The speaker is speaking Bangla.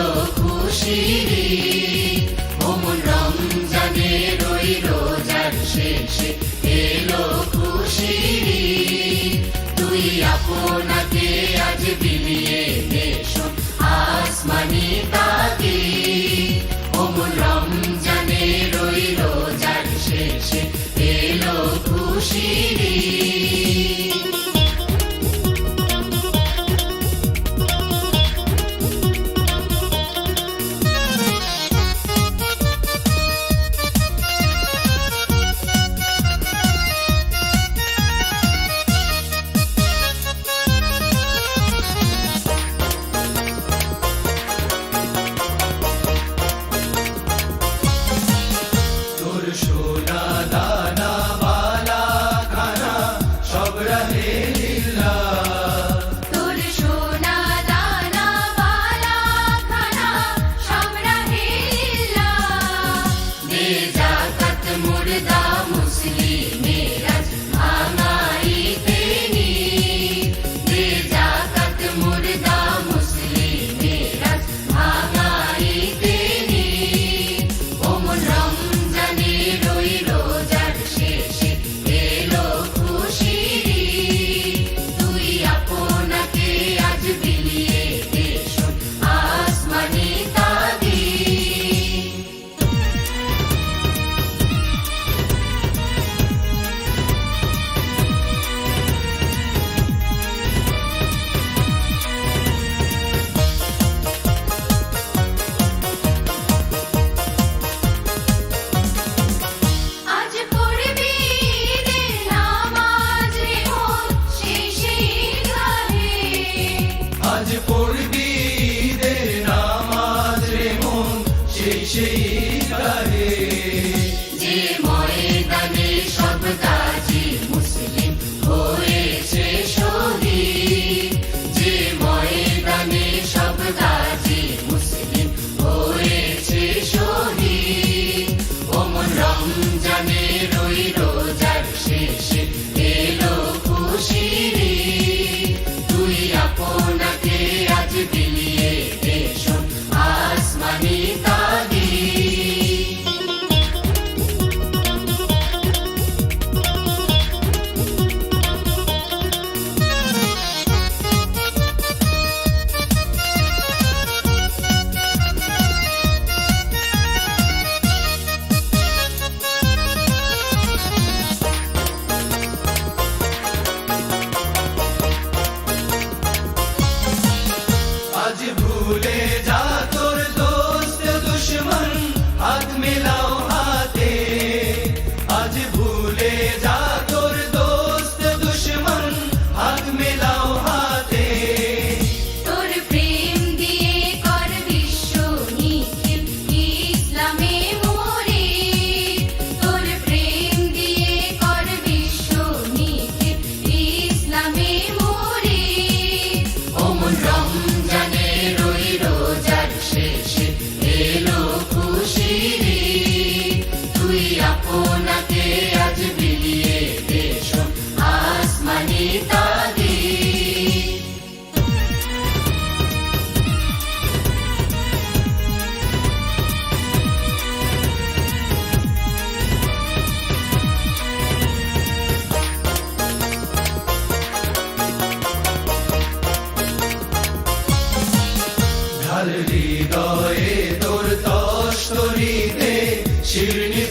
এলো খুশির ঈদ, ওমন রমজানের ওই রোজার শেষে এলো খুশির ঈদ। তুই আপনাকে আজ বিলিয়ে দে শোন আসমানি তাগিদ, ওমন রমজানের ওই রোজার শেষে এলো খুশির ঈদ। সোনা দানা বালা খানা সব রহে লিল্লাহ, তোর সোনা দানা বালা খানা সব রহে লিল্লাহ। দে যাকাত মুর্দা মুসলিমের আজ ভাঙাইতে নিদ, দে যাকাত মুর্দা মুসলিমের আজ ভাঙাইতে নিদ। ওমন রমজানের ওই রোজার শেষে এলো খুশির ঈদ, তুই আপনাকে আজ বিলিয়ে দে শোন আসমানি তাগিদ। আজ পড়বি ঈদের নামাজ রে মন সেই সেই গাহে, আজ পড়বি ঈদের নামাজ রে মন সেই সেই গাহে। যে ময়দানে সব গাজী মুসলিম হয়েছে শহীদ, যে ময়দানে সব গাজী মুসলিম হয়েছে শহীদ। ওমন রমজানের ওই রোজার শেষে এলো খুশির ঈদ, তুই আপনাকে আজ বিলিয়ে দে শোন আসমানি তাগিদ। আজ ভুলে যা তোর দোস্ত দুশ্মন হাত মেলাও হাতে, আজ ভুলে যা তোর দোস্ত দুশ্মন হাত মেলাও হাতে। তোর প্রেম দিয়ে কর বিশ্ব নিখিল ইসলামে মোরে, তোর প্রেম দিয়ে কর বিশ্ব নিখিল ইসলামে মোরে। ওমন রমজানের ওই রোজার শেষে এলো খুশির ঈদ, তুই আপনাকে আজ বিলিয়ে দে শোন আসমানি তাগিদ। ঢাল হৃদয়ে তোর তস্তরিতে শিরনি